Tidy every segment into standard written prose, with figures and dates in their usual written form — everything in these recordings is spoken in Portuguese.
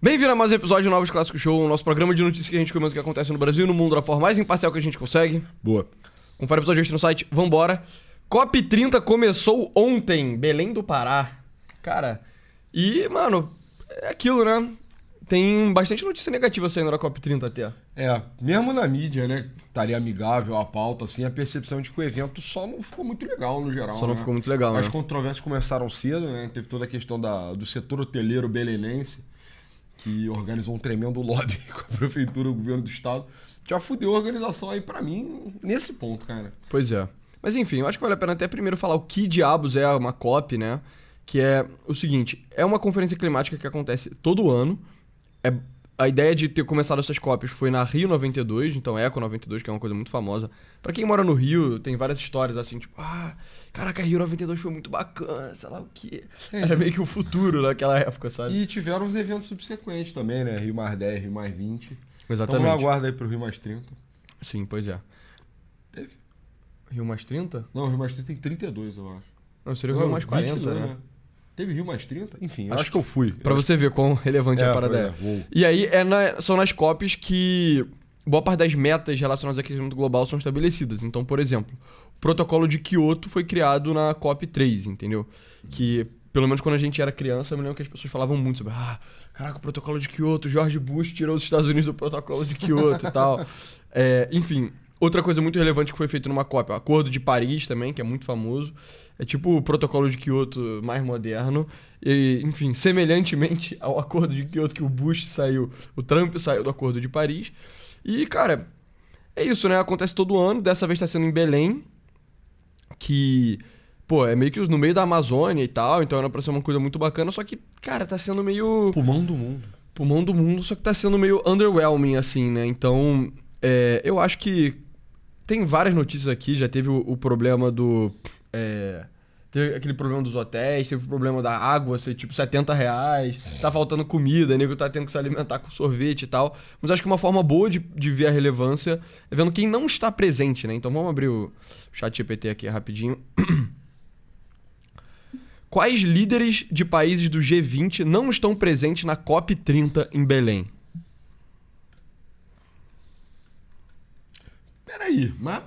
Bem-vindo a mais um episódio do Novos Clássicos Show, o nosso programa de notícias que a gente comenta o que acontece no Brasil e no mundo da forma mais imparcial que a gente consegue. Boa. Confere o episódio extra no site, vambora. COP30 começou ontem, Belém do Pará. Cara, e, mano, é aquilo, né? Tem bastante notícia negativa saindo da COP30 até. Mesmo na mídia, né, estaria amigável a pauta, assim, a percepção de que o evento só não ficou muito legal no geral. Só não ficou muito legal, né? As controvérsias começaram cedo, né? Teve toda a questão do setor hoteleiro belenense, que organizou um tremendo lobby com a prefeitura, o governo do estado. Já fudeu a organização aí pra mim nesse ponto, cara. Pois é. Mas enfim, eu acho que vale a pena até primeiro falar o que diabos é uma COP, né? Que é o seguinte, é uma conferência climática que acontece todo ano. A ideia de ter começado essas COPs foi na Rio 92, então Eco 92, que é uma coisa muito famosa. Pra quem mora no Rio, tem várias histórias assim, tipo, caraca, Rio 92 foi muito bacana, sei lá o quê. Era meio que o futuro naquela época, sabe? E tiveram os eventos subsequentes também, né? Rio mais 10, Rio mais 20. Exatamente. Então aguarda aí pro Rio mais 30. Sim, pois é. Teve? Rio mais 30? Não, o Rio mais 30 tem 32, eu acho. Não, seria o Rio mais 40, 20, né? Teve Rio mais 30? Enfim, acho que eu fui. Pra você ver quão relevante a parada é. E aí, são nas COPs que boa parte das metas relacionadas ao aquecimento global são estabelecidas. Então, por exemplo, o protocolo de Kyoto foi criado na COP3, entendeu? Que, pelo menos quando a gente era criança, eu me lembro que as pessoas falavam muito sobre caraca, o protocolo de Kyoto, George Bush tirou os Estados Unidos do protocolo de Kyoto e tal. Enfim, outra coisa muito relevante que foi feita numa COP, o Acordo de Paris também, que é muito famoso. É tipo o protocolo de Kyoto mais moderno. E, enfim, semelhantemente ao Acordo de Kyoto que o Bush saiu, o Trump saiu do Acordo de Paris. E, cara, é isso, né? Acontece todo ano. Dessa vez tá sendo em Belém, que, pô, é meio que no meio da Amazônia e tal. Então era pra ser uma coisa muito bacana. Só que, cara, tá sendo meio... Pulmão do mundo. Pulmão do mundo, só que tá sendo meio underwhelming, assim, né? Então, eu acho que tem várias notícias aqui. Já teve o problema do... Teve aquele problema dos hotéis, teve o problema da água ser tipo R$70, tá faltando comida, nego tá tendo que se alimentar com sorvete e tal. Mas acho que uma forma boa de ver a relevância é vendo quem não está presente, né? Então vamos abrir o chat GPT aqui rapidinho. Quais líderes de países do G20 não estão presentes na COP30 em Belém? Peraí, mas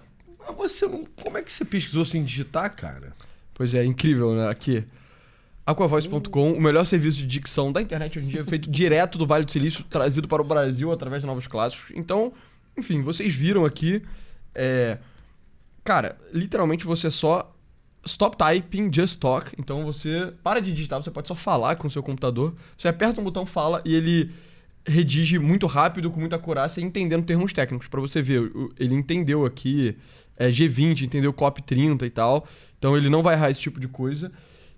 você não... Como é que você pesquisou sem digitar, cara? Pois é, incrível, né? Aqui, aquavoice.com, o melhor serviço de dicção da internet hoje em dia, feito direto do Vale do Silício, trazido para o Brasil através de Novos Clássicos. Então, enfim, vocês viram aqui, cara, literalmente você só stop typing, just talk. Então você para de digitar, você pode só falar com o seu computador. Você aperta um botão, fala e ele redige muito rápido, com muita acurácia, entendendo termos técnicos. Para você ver, ele entendeu aqui G20, entendeu COP30 e tal. Então ele não vai errar esse tipo de coisa.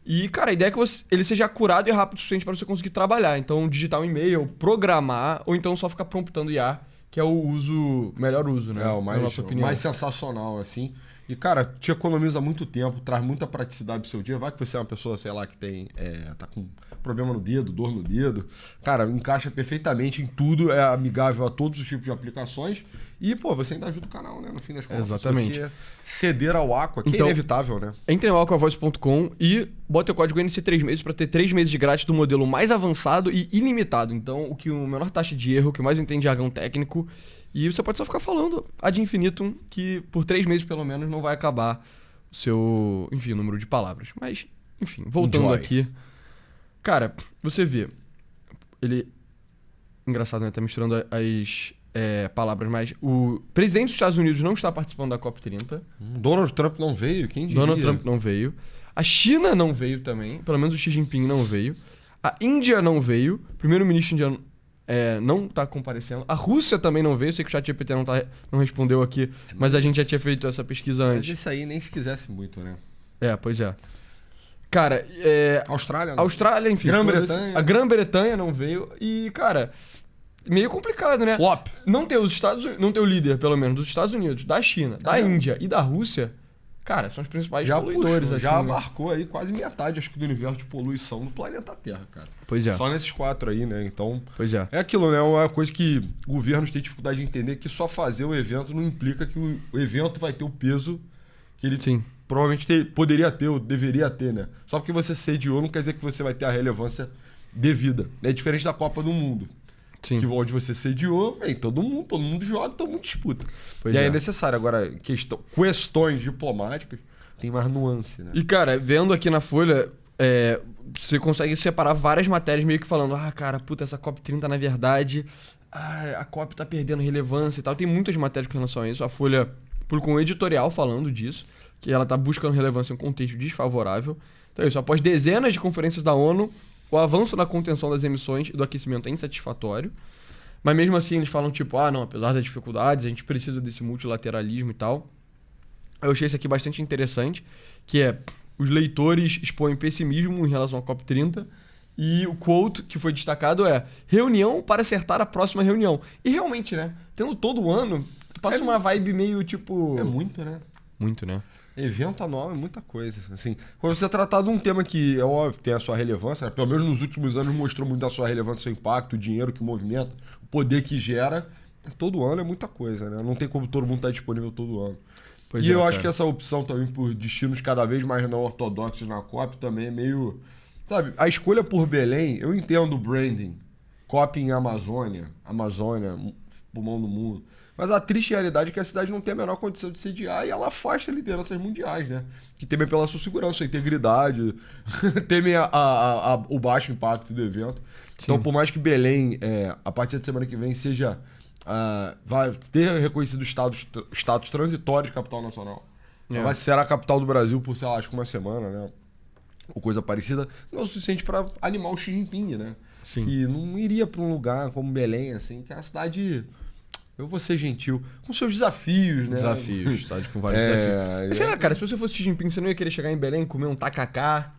E, cara, a ideia é que ele seja acurado e rápido o suficiente para você conseguir trabalhar. Então, digitar um e-mail, programar, ou então só ficar promptando IA, que é o melhor uso, né? O mais sensacional, assim. E, cara, te economiza muito tempo, traz muita praticidade pro seu dia. Vai que você é uma pessoa, sei lá, que tem tá com problema no dedo, dor no dedo. Cara, encaixa perfeitamente em tudo, é amigável a todos os tipos de aplicações. E, pô, você ainda ajuda o canal, né? No fim das contas. Exatamente. Se você ceder ao Aqua, que então, é inevitável, né? Entre no aquavoice.com e bota o código NC 3 meses para ter 3 meses de grátis do modelo mais avançado e ilimitado. Então, o que o menor taxa de erro, o que mais entende jargão técnico. E você pode só ficar falando ad infinitum, que por 3 meses pelo menos não vai acabar o seu, enfim, número de palavras. Mas, enfim, voltando aqui. Cara, você vê, ele... Engraçado, né? Tá misturando as palavras, mas o presidente dos Estados Unidos não está participando da COP30. Donald Trump não veio? Quem diria? Donald Trump não veio. A China não veio também, pelo menos o Xi Jinping não veio. A Índia não veio, o primeiro-ministro indiano não tá comparecendo. A Rússia também não veio, sei que o ChatGPT não respondeu aqui, mas a gente já tinha feito essa pesquisa antes. Mas isso aí nem se quisesse muito, né? Pois é. Cara, Austrália, não. Austrália, enfim. Grã-Bretanha. A Grã-Bretanha não veio e, cara, meio complicado, né? Flop. Não ter o líder, pelo menos, dos Estados Unidos, da China, da Índia e da Rússia, cara, são os principais poluidores, assim. Já abarcou aí quase metade, acho que, do universo de poluição do planeta Terra, cara. Pois é. Só nesses 4 aí, né? Então, pois é. É aquilo, né? Uma coisa que governos têm dificuldade de entender, que só fazer o evento não implica que o evento vai ter o peso que ele provavelmente poderia ter ou deveria ter, né? Só porque você sediou não quer dizer que você vai ter a relevância devida. É diferente da Copa do Mundo. Sim. Que onde você sediou, vem todo mundo joga, todo mundo disputa. Pois e aí é necessário. Agora, questões diplomáticas, tem mais nuance, né? E, cara, vendo aqui na Folha, você consegue separar várias matérias meio que falando, cara, puta, essa COP30 na verdade, a COP tá perdendo relevância e tal. Tem muitas matérias com relação a isso. A Folha publicou um editorial falando disso, que ela tá buscando relevância em um contexto desfavorável. Então é isso, após dezenas de conferências da ONU, o avanço na contenção das emissões e do aquecimento é insatisfatório. Mas mesmo assim eles falam tipo, não, apesar das dificuldades, a gente precisa desse multilateralismo e tal. Eu achei isso aqui bastante interessante, que os leitores expõem pessimismo em relação à COP30 e o quote que foi destacado é reunião para acertar a próxima reunião. E realmente, né? Tendo todo ano, passa uma vibe meio tipo... É muito, né? Muito, né? Evento anual é muita coisa. Assim, quando você tratar de um tema que, é óbvio, tem a sua relevância, né? Pelo menos nos últimos anos mostrou muito a sua relevância, seu impacto, o dinheiro que movimenta, o poder que gera, todo ano é muita coisa, né? Não tem como todo mundo estar disponível todo ano. Pois eu acho que essa opção também por destinos cada vez mais não ortodoxos na COP também é meio... Sabe, a escolha por Belém, eu entendo o branding. COP em Amazônia, pulmão do mundo. Mas a triste realidade é que a cidade não tem a menor condição de sediar e ela afasta lideranças mundiais, né? Que temem pela sua segurança, sua integridade, temem o baixo impacto do evento. Sim. Então, por mais que Belém, a partir da semana que vem, vai ter reconhecido o status transitório de capital nacional. Mas será a capital do Brasil por, sei lá, acho que uma semana, né? Ou coisa parecida, não é o suficiente para animar o Xi Jinping, né? Sim. Que não iria para um lugar como Belém, assim, que é uma cidade... Eu vou ser gentil. Com seus desafios, né? Cidade com vários desafios. Mas sei lá, cara, se você fosse Xi Jinping, você não ia querer chegar em Belém e comer um tacacá?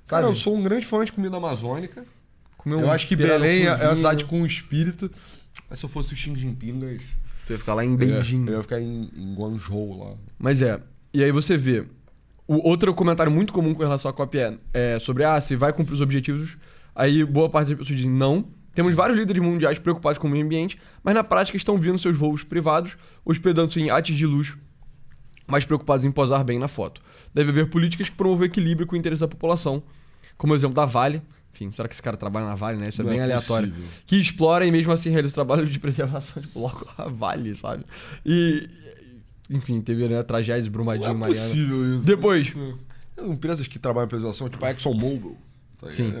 Cara, eu sou um grande fã de comida amazônica. Eu acho que Belém é uma cidade com espírito. Mas se eu fosse o Xi Jinping, você ia ficar lá em Beijing. Eu ia ficar em Guangzhou lá. Mas e aí você vê. O outro comentário muito comum com relação à COP é sobre, se vai cumprir os objetivos. Aí boa parte das pessoas dizem não. Temos vários líderes mundiais preocupados com o meio ambiente, mas na prática estão vindo seus voos privados, hospedando-se em iates de luxo, mas preocupados em posar bem na foto. Deve haver políticas que promovam equilíbrio com o interesse da população, como o exemplo da Vale. Enfim, será que esse cara trabalha na Vale, né? Isso é bem aleatório. Possível. Que explora e mesmo assim realiza trabalho de preservação de bloco a Vale, sabe? E, enfim, teve, né, tragédias, Brumadinho, Mariana. Não é possível isso. Depois... Empresas que trabalham em preservação, tipo a ExxonMobil. Sim.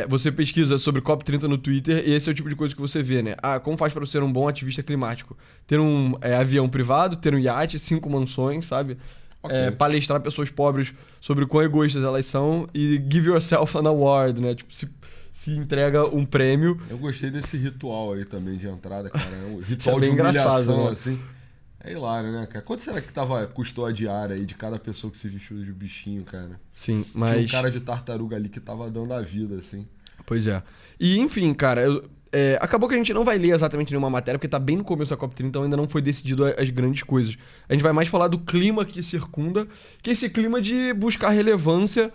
Você pesquisa sobre COP30 no Twitter e esse é o tipo de coisa que você vê, né? Como faz para ser um bom ativista climático? Ter um avião privado, ter um iate, 5 mansões, sabe? Okay. Palestrar pessoas pobres sobre o quão egoístas elas são e give yourself an award, né? Tipo, se entrega um prêmio. Eu gostei desse ritual aí também de entrada, cara. É um ritual bem de engraçado, né? Assim. É hilário, né, cara? Quanto será que custou a diária aí de cada pessoa que se vestiu de bichinho, cara? Sim, mas... Tinha um cara de tartaruga ali que tava dando a vida, assim. Pois é. E, enfim, cara, acabou que a gente não vai ler exatamente nenhuma matéria, porque tá bem no começo da COP30, então ainda não foi decidido as grandes coisas. A gente vai mais falar do clima que circunda, que é esse clima de buscar relevância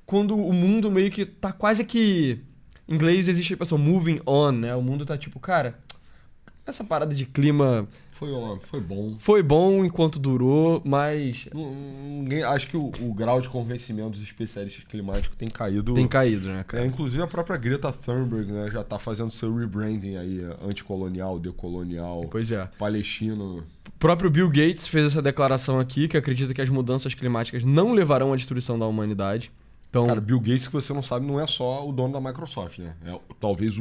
quando o mundo meio que tá quase que... Em inglês existe a expressão moving on, né? O mundo tá tipo, cara, essa parada de clima... Foi bom. Foi bom enquanto durou, mas... Acho que o grau de convencimento dos especialistas climáticos tem caído. Tem caído, né, cara? Inclusive a própria Greta Thunberg, né, já tá fazendo seu rebranding aí, anticolonial, decolonial. Pois é. Palestino. O próprio Bill Gates fez essa declaração aqui, que acredita que as mudanças climáticas não levarão à destruição da humanidade. Então... Cara, Bill Gates, que você não sabe, não é só o dono da Microsoft, né? É talvez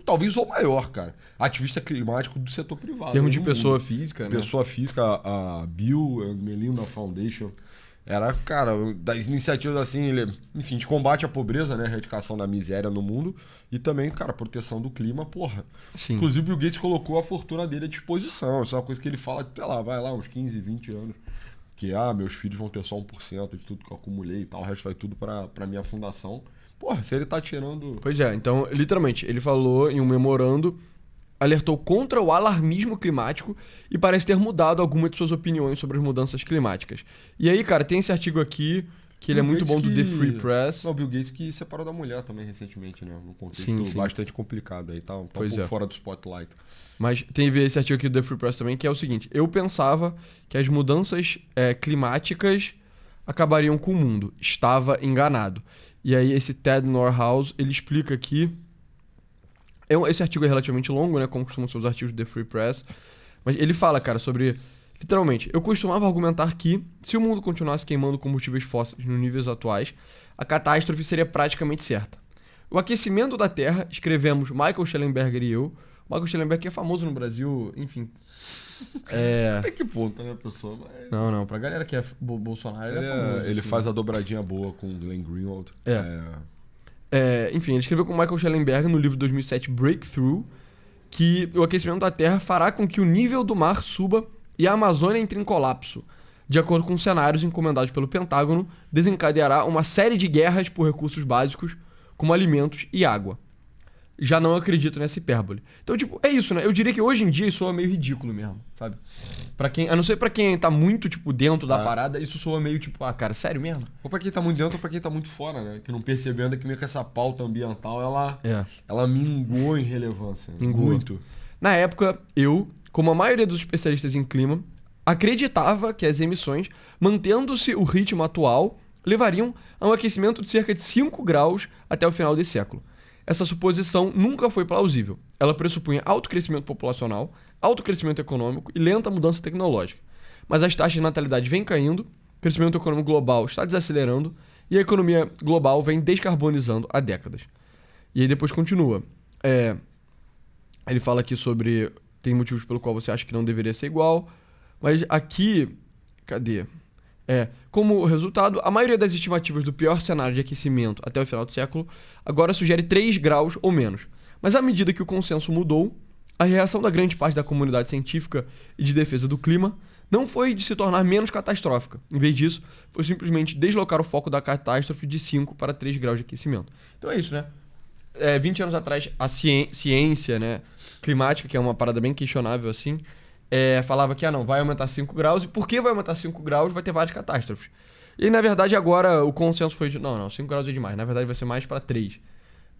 talvez o maior, cara. Ativista climático do setor privado. Em termos de pessoa física, né? Pessoa física, a Bill and Melinda Foundation. Era, cara, das iniciativas assim, enfim, de combate à pobreza, né? Erradicação da miséria no mundo. E também, cara, proteção do clima, porra. Sim. Inclusive, Bill Gates colocou a fortuna dele à disposição. Isso é uma coisa que ele fala, sei lá, vai lá, uns 15, 20 anos. Que, meus filhos vão ter só 1% de tudo que eu acumulei e tal, o resto vai tudo pra minha fundação. Porra, se ele tá tirando... Pois é, então, literalmente, ele falou em um memorando, alertou contra o alarmismo climático e parece ter mudado algumas de suas opiniões sobre as mudanças climáticas. E aí, cara, tem esse artigo aqui, que ele é muito bom, do The Free Press. Não, o Bill Gates que separou da mulher também recentemente, né? Num contexto bastante complicado aí, tá um pouco fora do spotlight. Mas tem esse artigo aqui do The Free Press também, que é o seguinte: eu pensava que as mudanças climáticas acabariam com o mundo. Estava enganado. E aí esse Ted Norhaus, ele explica aqui... Esse artigo é relativamente longo, né? Como costumam ser os artigos do The Free Press. Mas ele fala, cara, sobre... Literalmente, eu costumava argumentar que, se o mundo continuasse queimando combustíveis fósseis nos níveis atuais, a catástrofe seria praticamente certa. O aquecimento da Terra, escrevemos Michael Schellenberger e eu. Michael Schellenberger que é famoso no Brasil, enfim. Até que ponto, né, pessoa? Mas... Não, pra galera que é Bolsonaro, ele é famoso. Ele faz a dobradinha boa com o Glenn Greenwald. Enfim, ele escreveu com Michael Schellenberger no livro de 2007 Breakthrough que o aquecimento da Terra fará com que o nível do mar suba e a Amazônia entre em colapso. De acordo com cenários encomendados pelo Pentágono, desencadeará uma série de guerras por recursos básicos, como alimentos e água. Já não acredito nessa hipérbole. Então, tipo, é isso, né? Eu diria que hoje em dia isso soa meio ridículo mesmo, sabe? A não ser pra quem tá muito, tipo, dentro da parada, isso soa meio, tipo, cara, sério mesmo? Ou pra quem tá muito dentro ou pra quem tá muito fora, né? Que não percebendo que meio que essa pauta ambiental, ela minguou em relevância. Muito. Na época, eu, como a maioria dos especialistas em clima, acreditava que as emissões, mantendo-se o ritmo atual, levariam a um aquecimento de cerca de 5 graus até o final desse século. Essa suposição nunca foi plausível. Ela pressupunha alto crescimento populacional, alto crescimento econômico e lenta mudança tecnológica. Mas as taxas de natalidade vêm caindo, o crescimento econômico global está desacelerando e a economia global vem descarbonizando há décadas. E aí depois continua. Ele fala aqui sobre... Tem motivos pelo qual você acha que não deveria ser igual. Mas aqui... Cadê? Como resultado, a maioria das estimativas do pior cenário de aquecimento até o final do século agora sugere 3 graus ou menos. Mas à medida que o consenso mudou, a reação da grande parte da comunidade científica e de defesa do clima não foi de se tornar menos catastrófica. Em vez disso, foi simplesmente deslocar o foco da catástrofe de 5 para 3 graus de aquecimento. Então é isso, né? 20 anos atrás, a ciência, né, climática, que é uma parada bem questionável assim, falava que não, vai aumentar 5 graus, e porque vai aumentar 5 graus, vai ter várias catástrofes. E na verdade agora o consenso foi de, não, 5 graus é demais, na verdade vai ser mais para 3.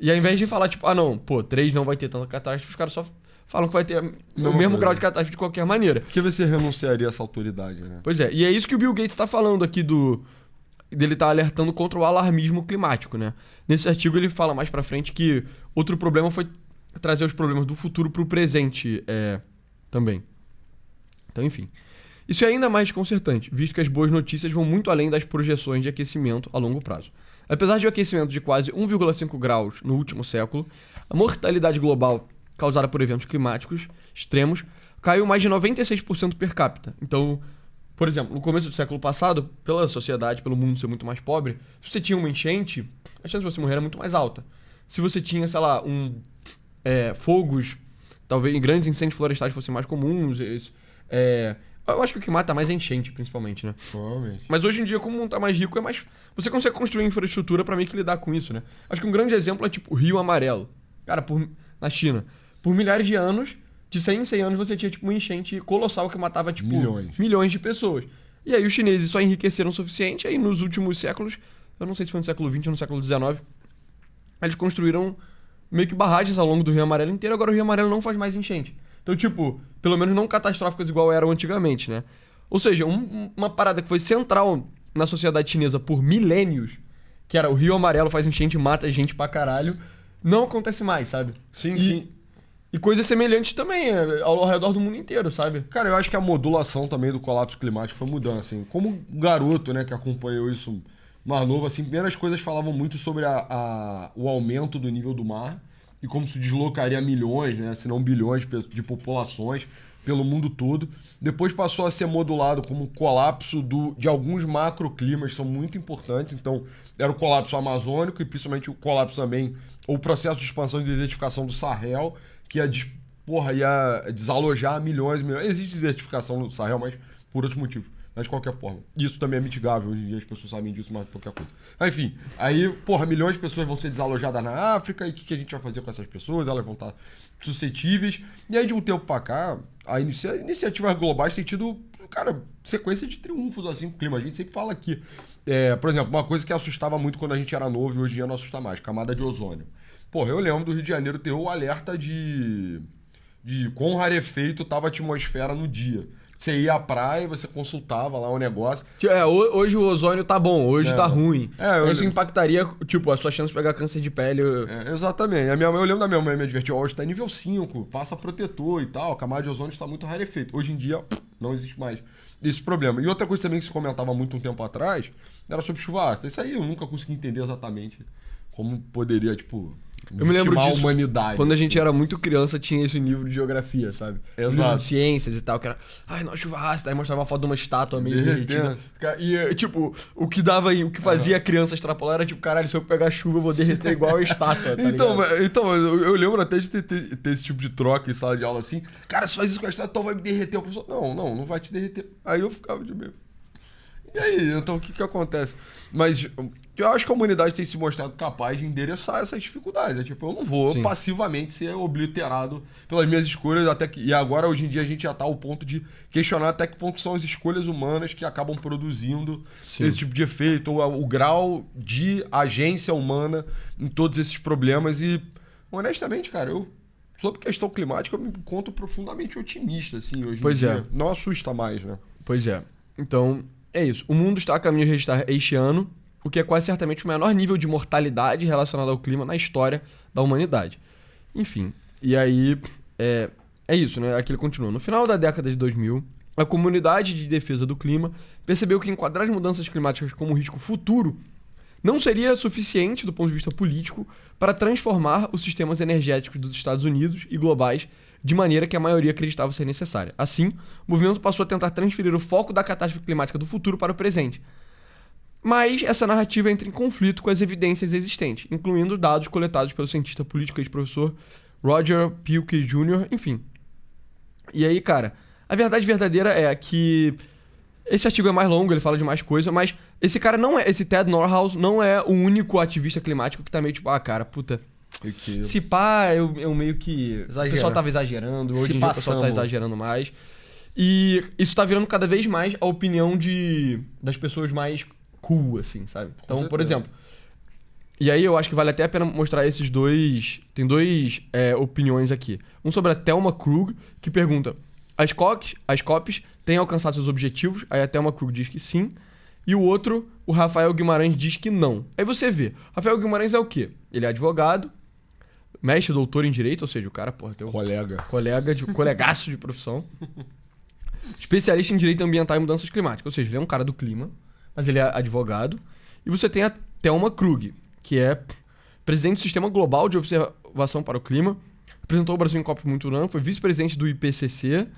E ao invés de falar tipo, 3 não vai ter tanta catástrofe, os caras só falam que vai ter o mesmo grau de catástrofe de qualquer maneira. Por que você renunciaria a essa autoridade, né? Pois é, e é isso que o Bill Gates está falando aqui dele tá alertando contra o alarmismo climático, né? Nesse artigo ele fala mais pra frente que outro problema foi trazer os problemas do futuro pro presente também. Então, enfim. Isso é ainda mais desconcertante, visto que as boas notícias vão muito além das projeções de aquecimento a longo prazo. Apesar de um aquecimento de quase 1,5 graus no último século, a mortalidade global causada por eventos climáticos extremos caiu mais de 96% per capita. Então, por exemplo, no começo do século passado, pela sociedade, pelo mundo ser muito mais pobre, se você tinha uma enchente, a chance de você morrer era muito mais alta. Se você tinha, sei lá, fogos, talvez grandes incêndios florestais fossem mais comuns. Eu acho que o que mata mais é enchente, principalmente, né? Provavelmente. Mas hoje em dia, como o mundo tá mais rico, você consegue construir infraestrutura pra meio que lidar com isso, né? Acho que um grande exemplo é tipo o Rio Amarelo. Cara, na China, por milhares de anos, de 100 em 100 anos, você tinha tipo uma enchente colossal que matava tipo milhões de pessoas. E aí os chineses só enriqueceram o suficiente, aí nos últimos séculos, eu não sei se foi no século XX ou no século XIX, eles construíram meio que barragens ao longo do Rio Amarelo inteiro, agora o Rio Amarelo não faz mais enchente. Então, tipo, pelo menos não catastróficas igual eram antigamente, né? Ou seja, uma parada que foi central na sociedade chinesa por milênios, que era o Rio Amarelo faz enchente e mata gente pra caralho, não acontece mais, sabe? Sim. E coisas semelhantes também ao redor do mundo inteiro, sabe? Cara, eu acho que a modulação também do colapso climático foi mudando, assim. Como um garoto, né, que acompanhou isso mais novo, assim, primeiras coisas falavam muito sobre o aumento do nível do mar e como isso deslocaria milhões, né, se não bilhões de populações pelo mundo todo. Depois passou a ser modulado como colapso de alguns macroclimas que são muito importantes. Então, era o colapso amazônico e principalmente o colapso também, ou o processo de expansão e desertificação do Sahel, que ia desalojar milhões e milhões. Existe desertificação no Sahel, mas por outros motivos. Mas de qualquer forma. Isso também é mitigável. Hoje em dia as pessoas sabem disso mais do que qualquer coisa. Mas, enfim, aí, milhões de pessoas vão ser desalojadas na África. E o que a gente vai fazer com essas pessoas? Elas vão estar suscetíveis. E aí, de um tempo pra cá, iniciativas globais têm tido, cara, sequência de triunfos assim com o clima. A gente sempre fala aqui. Por exemplo, uma coisa que assustava muito quando a gente era novo e hoje em dia não assusta mais. Camada de ozônio. Eu lembro do Rio de Janeiro ter o alerta de quão rarefeito tava a atmosfera no dia. Você ia à praia, você consultava lá o negócio. Hoje o ozônio tá bom, hoje tá ruim. Isso eu... impactaria, tipo, a sua chance de pegar câncer de pele. Exatamente. Eu lembro da minha mãe me advertiu, hoje tá nível 5, passa protetor e tal, a camada de ozônio está muito rarefeita. Hoje em dia, não existe mais esse problema. E outra coisa também que se comentava muito um tempo atrás, era sobre chuva ácida. Isso aí eu nunca consegui entender exatamente como poderia, tipo... Eu me lembro disso, a humanidade. Quando a gente era muito criança, tinha esse livro de geografia, sabe? Exato. Livro de ciências e tal, que era... Ai, não, chuva ácida. Aí mostrava uma foto de uma estátua meio derretida. E, tipo, o que fazia a criança extrapolar era tipo, caralho, se eu pegar chuva, eu vou derreter igual a estátua, tá então eu lembro até de ter esse tipo de troca em sala de aula assim. Cara, se faz isso com a estátua, então vai me derreter. O professor, não vai te derreter. Aí eu ficava de meio... E aí, então o que acontece? Mas eu acho que a humanidade tem se mostrado capaz de endereçar essas dificuldades. Tipo, eu não vou passivamente ser obliterado pelas minhas escolhas, e agora, hoje em dia, a gente já está ao ponto de questionar até que ponto são as escolhas humanas que acabam produzindo esse tipo de efeito, ou o grau de agência humana em todos esses problemas. E, honestamente, cara, sobre questão climática, eu me encontro profundamente otimista, assim, hoje em dia. Não assusta mais, né? Pois é. Então... É isso. O mundo está a caminho de registrar este ano, o que é quase certamente o menor nível de mortalidade relacionado ao clima na história da humanidade. Enfim, e aí é isso, né? Aqui ele continua. No final da década de 2000, a comunidade de defesa do clima percebeu que enquadrar as mudanças climáticas como risco futuro não seria suficiente do ponto de vista político para transformar os sistemas energéticos dos Estados Unidos e globais de maneira que a maioria acreditava ser necessária. Assim, o movimento passou a tentar transferir o foco da catástrofe climática do futuro para o presente. Mas essa narrativa entra em conflito com as evidências existentes, incluindo dados coletados pelo cientista político e professor Roger Pielke Jr., enfim. E aí, cara, a verdade verdadeira é que esse artigo é mais longo, ele fala de mais coisa, mas esse cara não é, esse Ted Norhaus não é o único ativista climático que tá meio tipo, cara, puta... Se pá, eu meio que... O pessoal tava exagerando, hoje em dia o pessoal tá exagerando mais. E isso tá virando cada vez mais a opinião das pessoas mais cool, assim, sabe? Então, por exemplo... E aí eu acho que vale até a pena mostrar esses dois... Tem dois opiniões aqui. Um sobre a Thelma Krug, que pergunta... As COPs têm alcançado seus objetivos? Aí a Thelma Krug diz que sim. E o outro, o Rafael Guimarães, diz que não. Aí você vê. Rafael Guimarães é o quê? Ele é advogado, mestre, doutor em direito, ou seja, o cara, porra, tem um colegaço de profissão. Especialista em direito ambiental e mudanças climáticas. Ou seja, ele é um cara do clima, mas ele é advogado. E você tem a Thelma Krug, que é presidente do Sistema Global de Observação para o Clima, representou o Brasil em COP21, foi vice-presidente do IPCC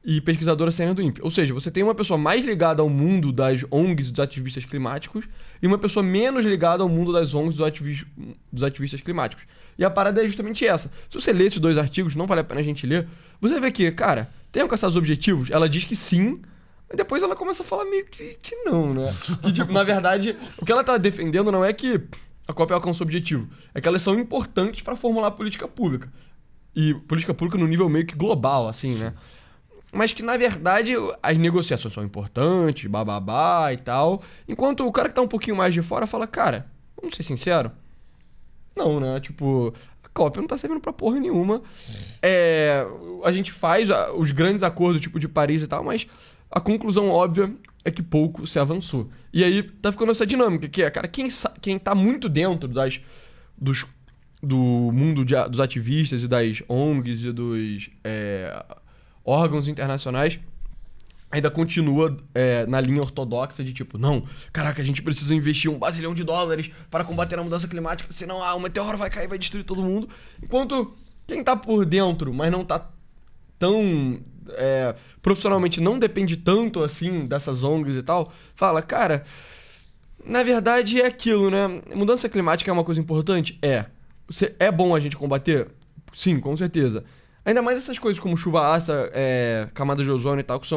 e pesquisadora sênior do INPE. Ou seja, você tem uma pessoa mais ligada ao mundo das ONGs e dos ativistas climáticos e uma pessoa menos ligada ao mundo das ONGs e dos ativistas climáticos. E a parada é justamente essa. Se você ler esses dois artigos, não vale a pena a gente ler, você vê que, cara, tem alcançado os objetivos? Ela diz que sim, mas depois ela começa a falar meio que não, né? Que, tipo, na verdade, o que ela tá defendendo não é que a COP alcançou o objetivo, é que elas são importantes para formular política pública. E política pública no nível meio que global, assim, né? Mas que, na verdade, as negociações são importantes, bababá e tal. Enquanto o cara que tá um pouquinho mais de fora fala, cara, vamos ser sincero, não, né? Tipo, a COP não tá servindo pra porra nenhuma. A gente faz os grandes acordos, tipo de Paris e tal, mas a conclusão óbvia é que pouco se avançou. E aí tá ficando essa dinâmica, que é, cara, quem tá muito dentro do mundo dos ativistas e das ONGs e dos órgãos internacionais ainda continua na linha ortodoxa de tipo, não, caraca, a gente precisa investir $1 bazilhão para combater a mudança climática, senão um meteoro vai cair e vai destruir todo mundo. Enquanto quem tá por dentro, mas não tá tão profissionalmente, não depende tanto assim dessas ONGs e tal, fala, cara, na verdade é aquilo, né? Mudança climática é uma coisa importante? É bom a gente combater? Sim, com certeza. Ainda mais essas coisas como chuva ácida, camada de ozônio e tal, que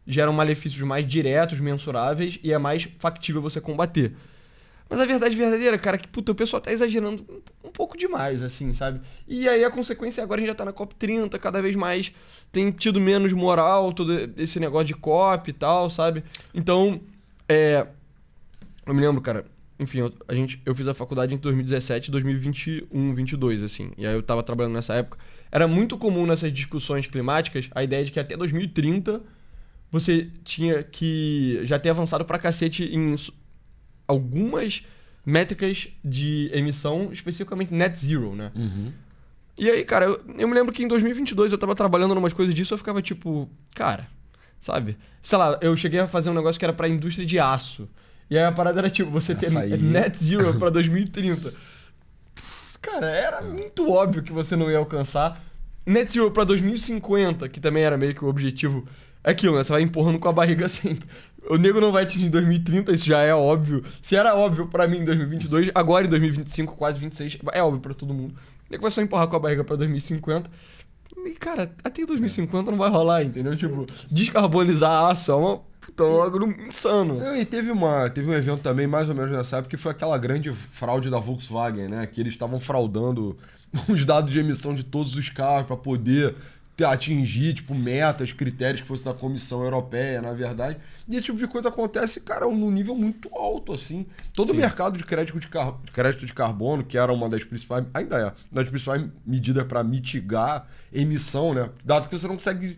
geram malefícios mais diretos, mensuráveis, e é mais factível você combater. Mas a verdade verdadeira, cara, é que, puta, o pessoal tá exagerando um pouco demais, assim, sabe? E aí a consequência agora a gente já tá na COP30, cada vez mais tem tido menos moral, todo esse negócio de COP e tal, sabe? Então, eu me lembro, cara, enfim, eu fiz a faculdade entre 2017 e 2021, 2022, assim. E aí eu tava trabalhando nessa época. Era muito comum nessas discussões climáticas a ideia de que até 2030 você tinha que já ter avançado pra cacete em algumas métricas de emissão, especificamente net zero, né? E aí, cara, eu me lembro que em 2022 eu tava trabalhando numas coisas disso, eu ficava tipo, cara, sabe? Sei lá, eu cheguei a fazer um negócio que era pra indústria de aço. E aí a parada era tipo, você ter net zero pra 2030. Cara, era muito óbvio que você não ia alcançar. Net zero pra 2050, que também era meio que o objetivo. É aquilo, né? Você vai empurrando com a barriga sempre. O nego não vai atingir em 2030, isso já é óbvio. Se era óbvio pra mim em 2022, agora em 2025, quase 26, é óbvio pra todo mundo. O nego vai só empurrar com a barriga pra 2050. E, cara, até 2050 não vai rolar, entendeu? Tipo, descarbonizar aço é uma puta bagulho insano. E teve um evento também, mais ou menos nessa época, que foi aquela grande fraude da Volkswagen, né? Que eles estavam fraudando os dados de emissão de todos os carros pra poder atingir, tipo, metas, critérios que fosse da Comissão Europeia, na verdade. E esse tipo de coisa acontece, cara, num nível muito alto, assim. Todo o mercado de crédito de carbono, que era uma das principais, ainda é, uma das principais medidas para mitigar emissão, né? Dado que você não consegue,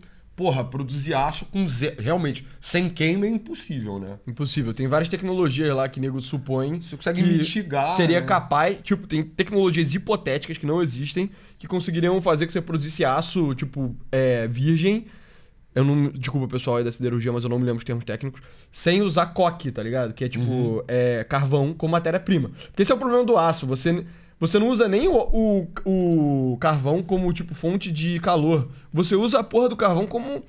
produzir aço com realmente, sem queima é impossível, né? Impossível. Tem várias tecnologias lá que nego supõe. Você consegue mitigar. Seria capaz. Tipo, tem tecnologias hipotéticas que não existem que conseguiriam fazer que você produzisse aço, tipo, virgem. Eu não. Desculpa, pessoal aí da siderurgia, mas eu não me lembro os termos técnicos. Sem usar coque, tá ligado? Que é tipo carvão como matéria-prima. Porque esse é o problema do aço. Você não usa nem o carvão como, tipo, fonte de calor. Você usa a porra do carvão como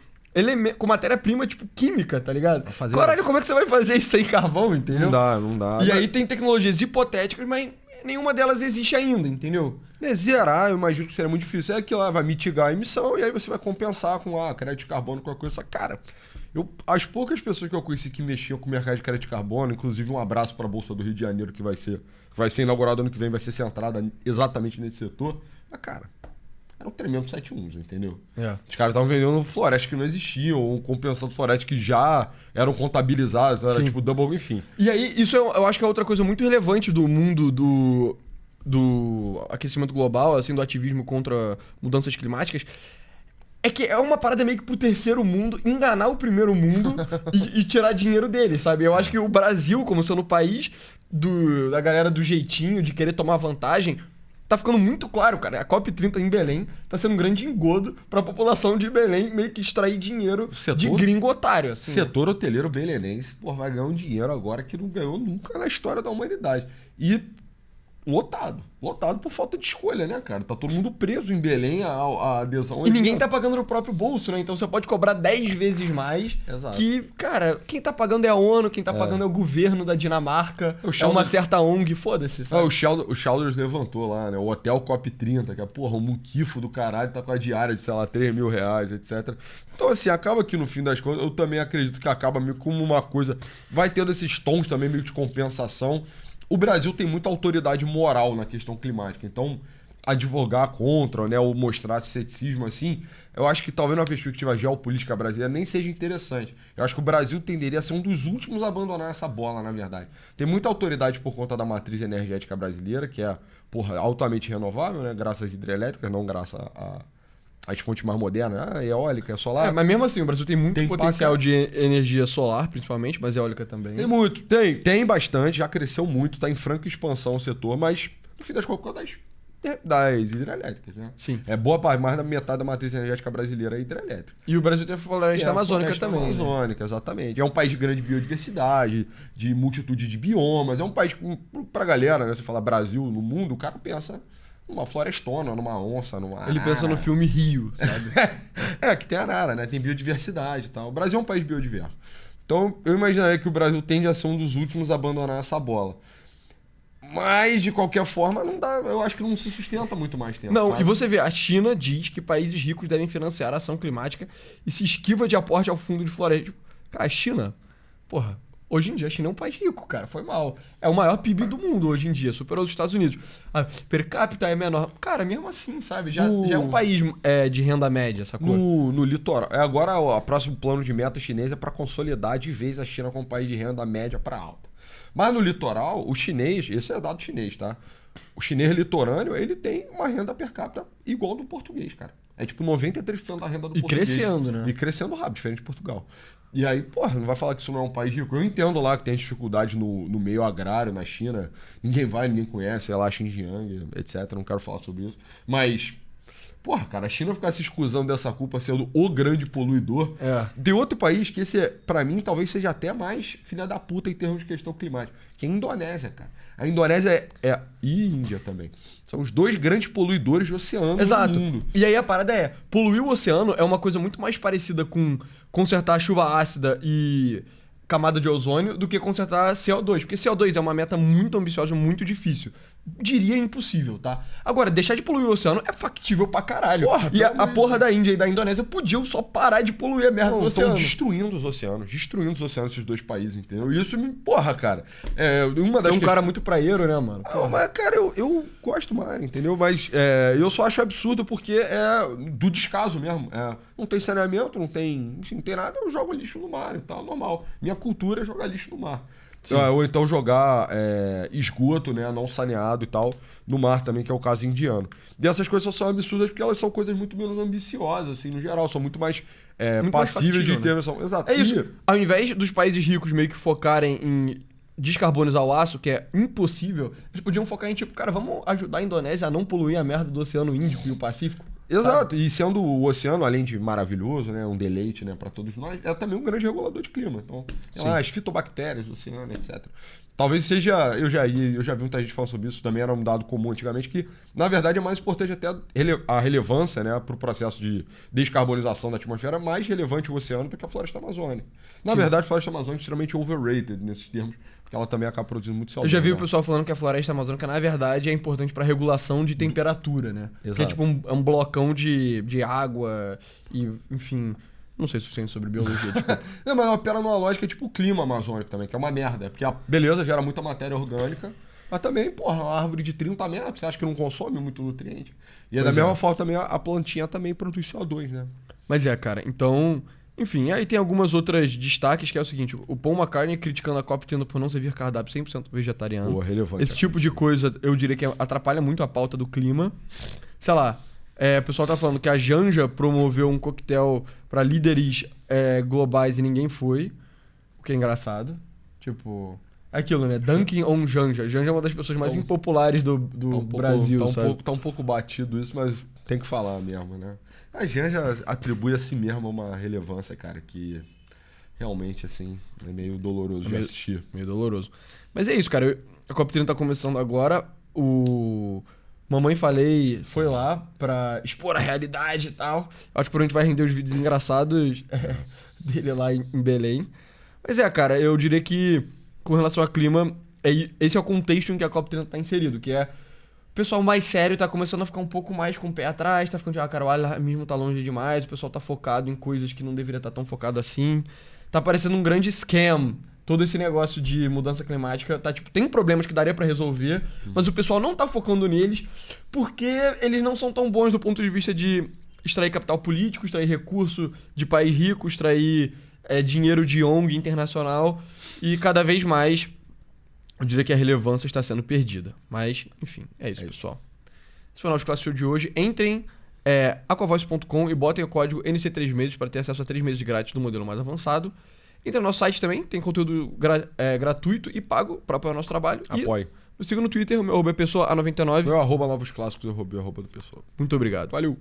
matéria-prima, tipo, química, tá ligado? Caralho, como é que você vai fazer isso sem carvão, entendeu? Não dá. E aí tem tecnologias hipotéticas, mas nenhuma delas existe ainda, entendeu? Zerar, eu imagino que seria muito difícil. É que lá vai mitigar a emissão e aí você vai compensar com crédito de carbono, qualquer coisa. Só que, cara, as poucas pessoas que eu conheci que mexiam com o mercado de crédito de carbono, inclusive um abraço para a Bolsa do Rio de Janeiro, que vai ser inaugurada ano que vem, vai ser centrada exatamente nesse setor. Mas, cara, era um tremendo 7-1, entendeu? Os caras estavam vendendo florestas que não existiam, ou compensando florestas que já eram contabilizadas, era tipo double, enfim. E aí, isso eu acho que é outra coisa muito relevante do mundo do aquecimento global, assim, do ativismo contra mudanças climáticas. É que é uma parada meio que pro terceiro mundo enganar o primeiro mundo e tirar dinheiro dele, sabe? Eu acho que o Brasil, como sendo o país da galera do jeitinho, de querer tomar vantagem, tá ficando muito claro, cara. A COP30 em Belém tá sendo um grande engodo pra população de Belém meio que extrair dinheiro de gringo otário. Assim, setor hoteleiro belenense, vai ganhar um dinheiro agora que não ganhou nunca na história da humanidade. E lotado por falta de escolha, né, cara? Tá todo mundo preso em Belém, a adesão... E ninguém tá pagando no próprio bolso, né? Então você pode cobrar 10 vezes mais. Exato. Que, cara, quem tá pagando é a ONU, quem tá pagando é o governo da Dinamarca, é uma certa ONG, foda-se, sabe? O Childers levantou lá, né? O Hotel COP30, que é, um muquifo do caralho, tá com a diária de, sei lá, 3 mil reais, etc. Então, assim, acaba que no fim das contas, eu também acredito que acaba meio como uma coisa... Vai tendo esses tons também meio de compensação. O Brasil tem muita autoridade moral na questão climática, então advogar contra, né, ou mostrar ceticismo assim, eu acho que talvez numa perspectiva geopolítica brasileira nem seja interessante. Eu acho que o Brasil tenderia a ser um dos últimos a abandonar essa bola, na verdade. Tem muita autoridade por conta da matriz energética brasileira, que é, altamente renovável, né, graças às hidrelétricas, não graças às fontes mais modernas, eólica, solar. Mas mesmo assim, o Brasil tem muito potencial de energia solar, principalmente, mas eólica também. Tem muito, tem bastante, já cresceu muito, tá em franca expansão o setor, mas no fim das contas das hidrelétricas, né? Sim. Boa parte, mais da metade da matriz energética brasileira é hidrelétrica. E o Brasil tem a floresta amazônica também. Amazônica, né? Exatamente. É um país de grande biodiversidade, de multitude de biomas, é um país pra galera, né? Você fala Brasil no mundo, o cara pensa numa florestona, numa onça, numa arara. Ele pensa no filme Rio, sabe? Que tem arara, né? Tem biodiversidade e tal. O Brasil é um país biodiverso. Então, eu imaginaria que o Brasil tende a ser um dos últimos a abandonar essa bola. Mas, de qualquer forma, não dá. Eu acho que não se sustenta muito mais tempo. Não, sabe? E você vê, a China diz que países ricos devem financiar a ação climática e se esquiva de aporte ao fundo de floresta. Cara, a China, hoje em dia a China é um país rico, cara, foi mal. É o maior PIB do mundo hoje em dia, superou os Estados Unidos. A per capita é menor. Cara, mesmo assim, sabe? Já é um país de renda média, sacou? No litoral. Agora, o próximo plano de meta chinês é para consolidar de vez a China como país de renda média para alta. Mas no litoral, o chinês, esse é dado chinês, tá? o chinês litorâneo, ele tem uma renda per capita igual ao do português, cara. É tipo 93% da renda do português. E crescendo, né? E crescendo rápido, diferente de Portugal. E aí, porra, não vai falar que isso não é um país rico. Eu entendo lá que tem dificuldade no meio agrário, na China. Ninguém vai, ninguém conhece, sei lá, Xinjiang, etc. Não quero falar sobre isso. Mas, porra, cara, a China ficar se escusando dessa culpa sendo o grande poluidor. Tem outro país que esse, pra mim, talvez seja até mais filha da puta em termos de questão climática, que é a Indonésia, cara. A Indonésia e a Índia também. São os dois grandes poluidores de oceano do mundo. E aí a parada poluir o oceano é uma coisa muito mais parecida com consertar a chuva ácida e camada de ozônio do que consertar CO2. Porque CO2 é uma meta muito ambiciosa, muito difícil. Diria impossível, tá? Agora, deixar de poluir o oceano é factível pra caralho. Porra, e a porra da Índia e da Indonésia podiam só parar de poluir a merda do oceano. Estão destruindo os oceanos, esses dois países, entendeu? E isso me... Porra, cara. Cara muito praieiro, né, mano? Mas, cara, eu gosto mais, entendeu? Mas eu só acho absurdo porque é do descaso mesmo. Não tem saneamento, não tem nada, eu jogo lixo no mar e tal, normal. Minha cultura é jogar lixo no mar. Ou então jogar esgoto, né, não saneado e tal, no mar também, que é o caso indiano. E essas coisas só são absurdas porque elas são coisas muito menos ambiciosas, assim, no geral. São muito mais passíveis de ter... Né? Exato. É isso. Ao invés dos países ricos meio que focarem em descarbonizar o aço, que é impossível, eles podiam focar em, tipo, cara, vamos ajudar a Indonésia a não poluir a merda do Oceano Índico e o Pacífico. Exato, sabe? E sendo o oceano, além de maravilhoso, né, um deleite, né, para todos nós, é também um grande regulador de clima. Então, as fitobactérias do oceano, etc. Talvez seja, eu já vi muita gente falando sobre isso, também era um dado comum antigamente, que na verdade é mais importante até a relevância, né, para o processo de descarbonização da atmosfera, mais relevante o oceano do que a floresta amazônica. Na verdade, a floresta amazônica é extremamente overrated nesses termos, porque ela também acaba produzindo muito CO2. Eu já vi o pessoal falando que a floresta amazônica, na verdade, é importante para regulação de temperatura, né? Exato. Que é tipo um blocão de água e, enfim... Não sei o suficiente sobre biologia. Tipo... Não, mas opera numa lógica tipo o clima amazônico também, que é uma merda. Porque, beleza, gera muita matéria orgânica, mas também, porra, uma árvore de 30 metros, você acha que não consome muito nutriente? E da mesma forma também a plantinha também produz CO2, né? Mas cara, então... Enfim, aí tem algumas outras destaques, que é o seguinte, o Paul McCartney criticando a COP tendo por não servir cardápio 100% vegetariano. Pô, relevante. Esse tipo de coisa, eu diria que atrapalha muito a pauta do clima. Sei lá, o pessoal tá falando que a Janja promoveu um coquetel pra líderes globais e ninguém foi, o que é engraçado. Tipo, é aquilo, né? Dunking on Janja. Janja é uma das pessoas mais impopulares do Brasil, sabe? Tá um pouco batido isso, mas tem que falar mesmo, né? A Janja atribui a si mesma uma relevância, cara, que realmente, assim, é meio doloroso de assistir. Meio doloroso. Mas é isso, cara. A COP30 tá começando agora. O Mamãe Falei foi lá pra expor a realidade e tal. Acho que por a gente vai render os vídeos engraçados dele lá em Belém. Mas cara, eu diria que com relação ao clima, esse é o contexto em que a COP30 tá inserido, que é... O pessoal mais sério tá começando a ficar um pouco mais com o pé atrás, tá ficando cara, o alarmismo tá longe demais, o pessoal tá focado em coisas que não deveria estar tão focado assim. Tá parecendo um grande scam. Todo esse negócio de mudança climática tá, tipo, tem problemas que daria pra resolver, mas o pessoal não tá focando neles porque eles não são tão bons do ponto de vista de extrair capital político, extrair recurso de país rico, extrair dinheiro de ONG internacional e cada vez mais... Eu diria que a relevância está sendo perdida. Mas, enfim, é isso, pessoal. Esse foi o nosso Classe Show de hoje. Entrem aquavoice.com e botem o código NC3 meses para ter acesso a 3 meses grátis do modelo mais avançado. Entrem no nosso site também, tem conteúdo gratuito e pago para apoiar o nosso trabalho. Apoie. Me siga no Twitter, o meu @pessoa A99. Meu @novosclássicos, eu roubei o @ do Pessoa. Muito obrigado. Valeu.